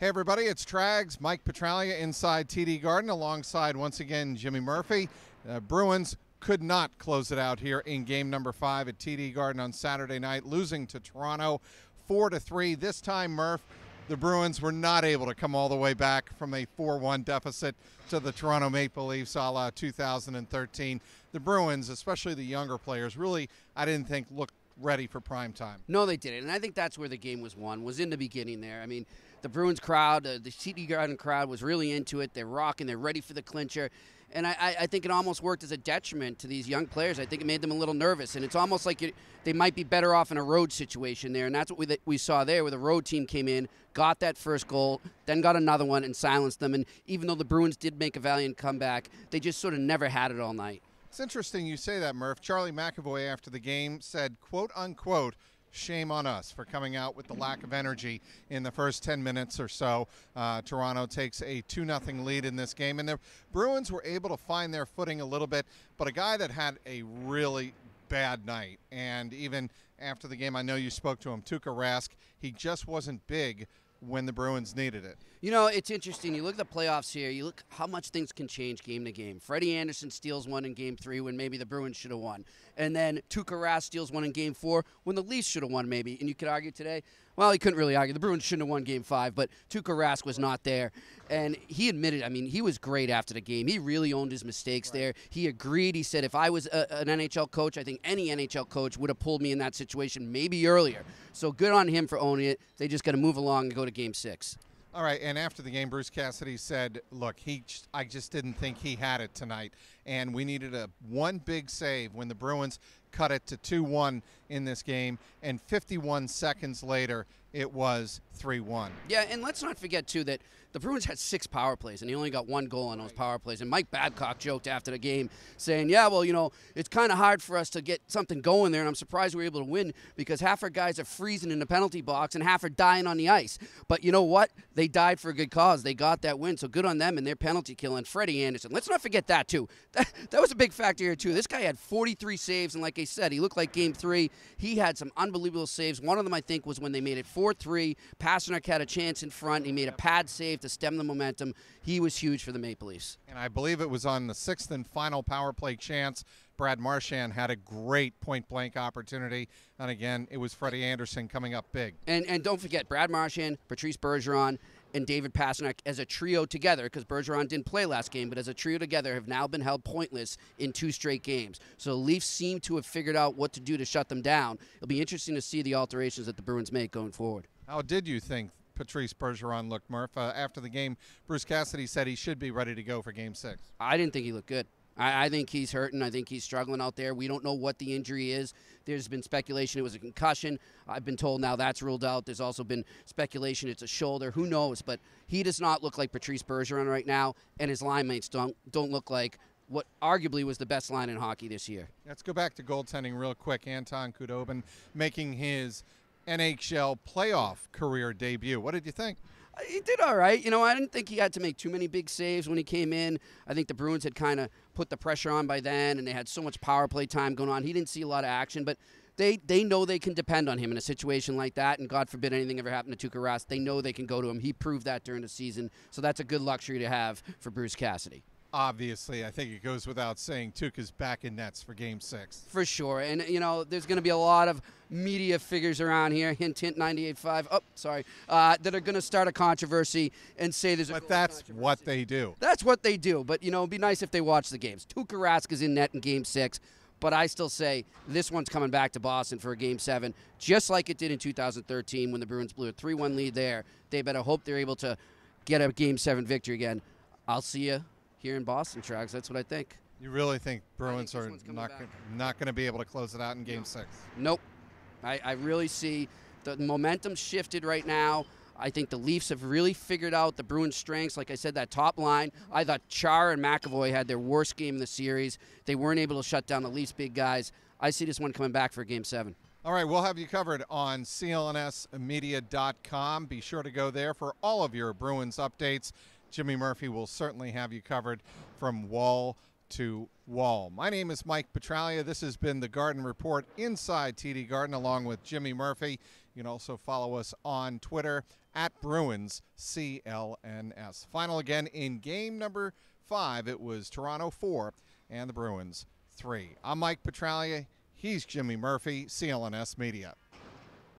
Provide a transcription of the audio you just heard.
Hey everybody, it's Trags, Mike Petraglia inside TD Garden alongside once again Jimmy Murphy. Bruins could not close it out here in game number 5 at TD Garden on Saturday night, losing to Toronto 4-3. This time, Murph, the Bruins were not able to come all the way back from a 4-1 deficit to the Toronto Maple Leafs a la 2013. The Bruins, especially the younger players, really, I didn't think looked ready for prime time. No, they didn't, and I think that's where the game was won, was in the beginning there. I mean, the Bruins crowd, the TD Garden crowd was really into it. They're rocking. They're ready for the clincher. And I think it almost worked as a detriment to these young players. I think it made them a little nervous. And it's almost like they might be better off in a road situation there. And that's what we saw there, where the road team came in, got that first goal, then got another one and silenced them. And even though the Bruins did make a valiant comeback, they just sort of never had it all night. It's interesting you say that, Murph. Charlie McAvoy, after the game, said, quote, unquote, shame on us for coming out with the lack of energy in the first 10 minutes or so. Toronto takes a 2-0 lead in this game, and the Bruins were able to find their footing a little bit, but a guy that had a really bad night, and even after the game, I know you spoke to him, Tuukka Rask, he just wasn't big when the Bruins needed it. You know, it's interesting. You look at the playoffs here, you look how much things can change game to game. Freddie Anderson steals one in Game 3 when maybe the Bruins should have won. And then Tuukka Rask steals one in Game 4 when the Leafs should have won maybe. And you could argue today, well, he couldn't really argue. The Bruins shouldn't have won Game 5, but Tuukka Rask was not there. And he admitted, I mean, he was great after the game. He really owned his mistakes there. He agreed. He said, if I was an NHL coach, I think any NHL coach would have pulled me in that situation maybe earlier. So good on him for owning it. They just got to move along and go to Game 6. All right, and after the game, Bruce Cassidy said, look, I just didn't think he had it tonight, and we needed one big save when the Bruins cut it to 2-1 in this game, and 51 seconds later, it was 3-1. Yeah, and let's not forget, too, that the Bruins had 6 power plays, and he only got 1 goal on those power plays. And Mike Babcock joked after the game saying, yeah, well, you know, it's kind of hard for us to get something going there, and I'm surprised we were able to win because half our guys are freezing in the penalty box and half are dying on the ice. But you know what? They died for a good cause. They got that win, so good on them and their penalty kill. And Freddie Anderson, let's not forget that, too. That was a big factor here, too. This guy had 43 saves, and like I said, he looked like Game 3. He had some unbelievable saves. One of them, I think, was when they made it 4-3. Pasternak had a chance in front. He made a pad save to stem the momentum. He was huge for the Maple Leafs. And I believe it was on the 6th and final power play chance. Brad Marchand had a great point-blank opportunity. And again, it was Freddie Anderson coming up big. And don't forget, Brad Marchand, Patrice Bergeron, and David Pasternak as a trio together, because Bergeron didn't play last game, but as a trio together have now been held pointless in 2 straight games. So the Leafs seem to have figured out what to do to shut them down. It'll be interesting to see the alterations that the Bruins make going forward. How did you think Patrice Bergeron looked, Murph? After the game, Bruce Cassidy said he should be ready to go for Game 6. I didn't think he looked good. I think he's hurting. I think he's struggling out there. We don't know what the injury is. There's been speculation it was a concussion. I've been told now that's ruled out. There's also been speculation it's a shoulder. Who knows? But he does not look like Patrice Bergeron right now, and his line mates don't look like what arguably was the best line in hockey this year. Let's go back to goaltending real quick. Anton Khudobin making his NHL playoff career debut. What did you think? He did all right. You know, I didn't think he had to make too many big saves when he came in. I think the Bruins had kind of put the pressure on by then, and they had so much power play time going on. He didn't see a lot of action, but they know they can depend on him in a situation like that, and God forbid anything ever happened to Tuukka Rask. They know they can go to him. He proved that during the season, so that's a good luxury to have for Bruce Cassidy. Obviously, I think it goes without saying Tuukka's back in nets for Game 6. For sure. And, you know, there's going to be a lot of media figures around here, hint, 98.5, that are going to start a controversy and say there's a But that's what they do. That's what they do. But, you know, it'd be nice if they watch the games. Tuukka Rask is in net in Game 6, but I still say this one's coming back to Boston for a Game 7, just like it did in 2013 when the Bruins blew a 3-1 lead there. They better hope they're able to get a Game 7 victory again. I'll see you here in Boston, Trags. That's what I think. You really think Bruins are not going to be able to close it out in Game 6? Nope. I really see the momentum shifted right now. I think the Leafs have really figured out the Bruins' strengths. Like I said, that top line, I thought Char and McAvoy had their worst game in the series. They weren't able to shut down the Leafs' big guys. I see this one coming back for Game 7. All right, we'll have you covered on CLNSmedia.com. Be sure to go there for all of your Bruins updates. Jimmy Murphy will certainly have you covered from wall to wall. My name is Mike Petraglia. This has been the Garden Report inside TD Garden along with Jimmy Murphy. You can also follow us on Twitter at Bruins CLNS. Final again in game number 5. It was Toronto 4 and the Bruins 3. I'm Mike Petraglia. He's Jimmy Murphy, CLNS Media.